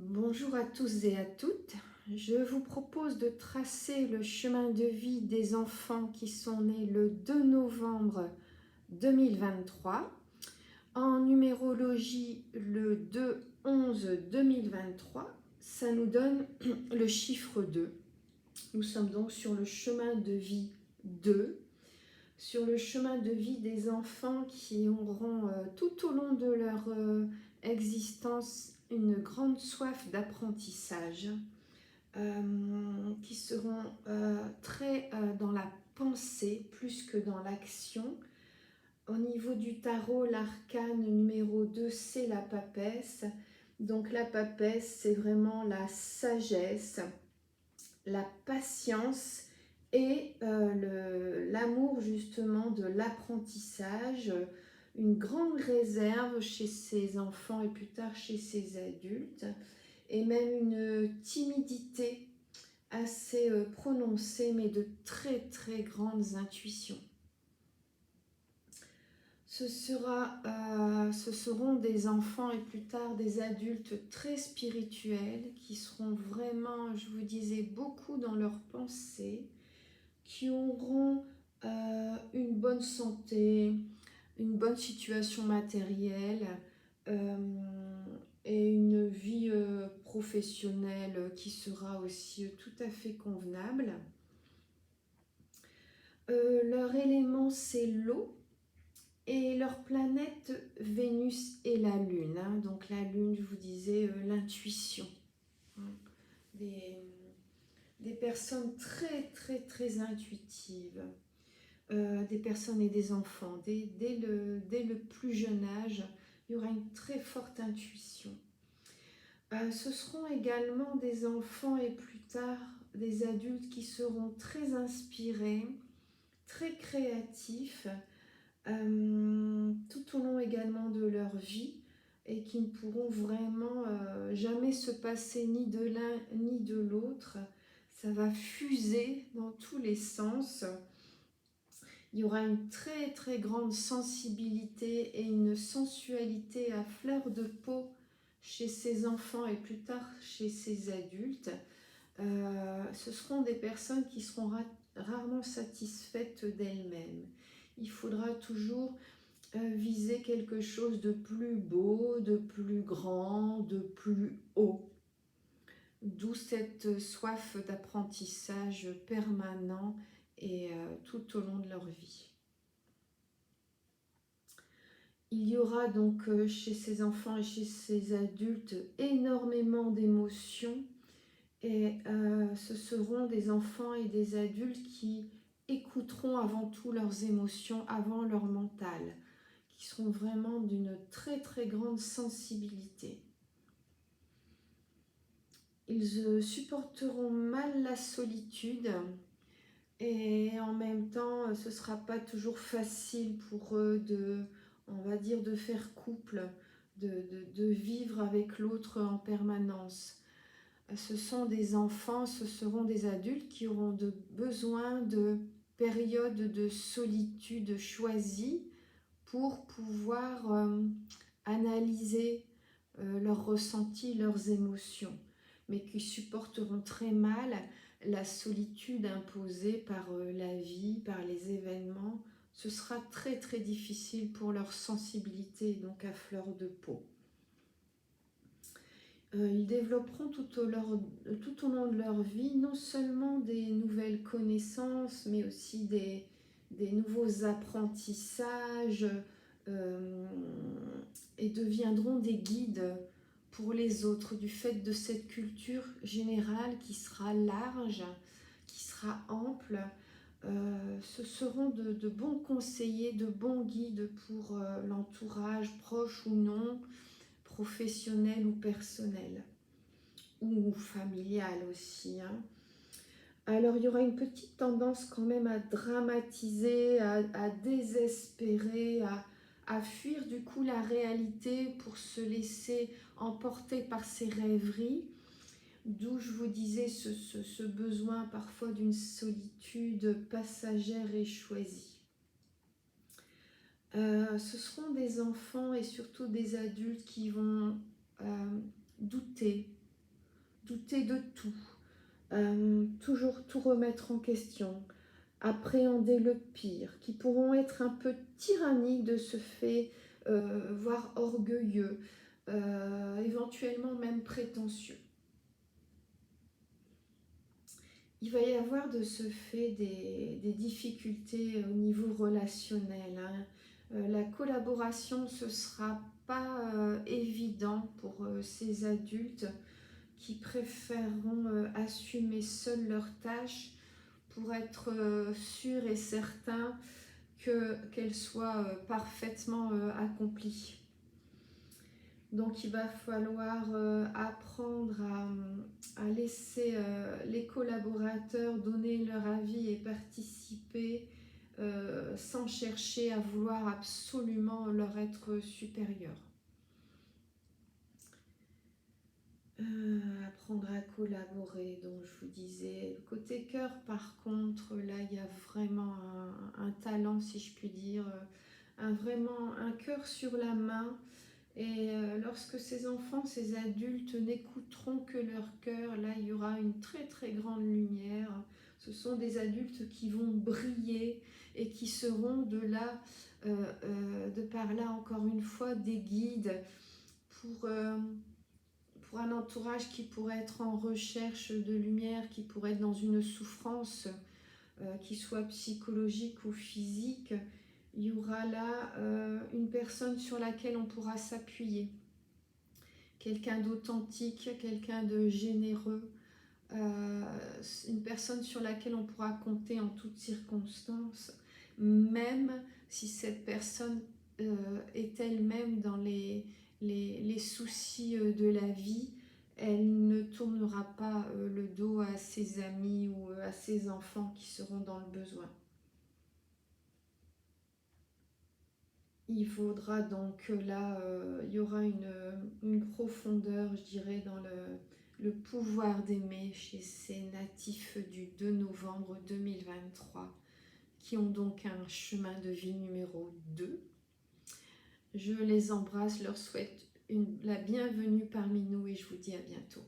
Bonjour à tous et à toutes. Je vous propose de tracer le chemin de vie des enfants qui sont nés le 2 novembre 2023. En numérologie, le 2-11-2023, ça nous donne le chiffre 2. Nous sommes donc sur le chemin de vie 2, sur le chemin de vie des enfants qui auront tout au long de leur existence une grande soif d'apprentissage, qui seront très dans la pensée plus que dans l'action. Au niveau du tarot, l'arcane numéro 2, c'est la papesse. Donc la papesse, c'est vraiment la sagesse, la patience et l'amour justement de l'apprentissage, une grande réserve chez ces enfants et plus tard chez ces adultes, et même une timidité assez prononcée, mais de très très grandes intuitions. Ce seront des enfants et plus tard des adultes très spirituels qui seront vraiment, je vous disais, beaucoup dans leurs pensées, qui auront une bonne santé, une bonne situation matérielle et une vie professionnelle qui sera aussi tout à fait convenable. Leur élément, c'est l'eau. Et leur planète, Vénus et la Lune. Donc la Lune, je vous disais, l'intuition. Des personnes très très très intuitives. Des personnes et des enfants. Dès le plus jeune âge, il y aura une très forte intuition. Ce seront également des enfants et plus tard des adultes qui seront très inspirés, très créatifs, tout au long également de leur vie, et qui ne pourront vraiment jamais se passer ni de l'un ni de l'autre. Ça va fuser dans tous les sens. Il y aura une très très grande sensibilité et une sensualité à fleur de peau chez ces enfants et plus tard chez ces adultes. Ce seront des personnes qui seront rarement satisfaites d'elles-mêmes. Il faudra toujours viser quelque chose de plus beau, de plus grand, de plus haut. D'où cette soif d'apprentissage permanent et tout au long de leur vie. Il y aura donc chez ces enfants et chez ces adultes énormément d'émotions, et ce seront des enfants et des adultes qui écouteront avant tout leurs émotions, avant leur mental, qui seront vraiment d'une très très grande sensibilité. Ils supporteront mal la solitude, et en même temps ce ne sera pas toujours facile pour eux on va dire, de faire couple, de vivre avec l'autre en permanence. Ce sont des enfants, ce seront des adultes qui auront besoin de périodes de solitude choisies pour pouvoir analyser leurs ressentis, leurs émotions, mais qui supporteront très mal la solitude imposée par la vie, par les événements. Ce sera très très difficile pour leur sensibilité, donc à fleur de peau. Ils développeront tout au long de leur vie non seulement des nouvelles connaissances, mais aussi des nouveaux apprentissages, et deviendront des guides pour les autres du fait de cette culture générale qui sera large, qui sera ample. Ce seront de bons conseillers, de bons guides pour l'entourage, proche ou non, professionnel ou personnel, ou familial aussi. Alors il y aura une petite tendance quand même à dramatiser, à désespérer, à fuir du coup la réalité pour se laisser emporter par ses rêveries, d'où je vous disais ce besoin parfois d'une solitude passagère et choisie. Ce seront des enfants et surtout des adultes qui vont douter, douter de tout, toujours tout remettre en question, appréhender le pire, qui pourront être un peu tyranniques de ce fait, voire orgueilleux, éventuellement même prétentieux. Il va y avoir de ce fait des difficultés au niveau relationnel, hein. La collaboration, ce ne sera pas évident pour ces adultes qui préféreront assumer seuls leurs tâches pour être sûrs et certains qu'elles soient parfaitement accomplies. Donc il va falloir apprendre à laisser les collaborateurs donner leur avis et participer sans chercher à vouloir absolument leur être supérieur. Apprendre à collaborer, donc je vous disais. Côté cœur, par contre, là, il y a vraiment un talent, si je puis dire, vraiment un cœur sur la main. Et lorsque ces enfants, ces adultes n'écouteront que leur cœur, là, il y aura une très très grande lumière. Ce sont des adultes qui vont briller et qui seront de par là, encore une fois, des guides pour un entourage qui pourrait être en recherche de lumière, qui pourrait être dans une souffrance, qui soit psychologique ou physique. Il y aura là une personne sur laquelle on pourra s'appuyer. Quelqu'un d'authentique, quelqu'un de généreux, une personne sur laquelle on pourra compter en toutes circonstances, même si cette personne est elle-même dans les soucis de la vie, elle ne tournera pas le dos à ses amis ou à ses enfants qui seront dans le besoin. Il faudra donc là, il y aura une profondeur, je dirais, dans le pouvoir d'aimer chez ces natifs du 2 novembre 2023, qui ont donc un chemin de vie numéro 2. Je les embrasse, leur souhaite la bienvenue parmi nous et je vous dis à bientôt.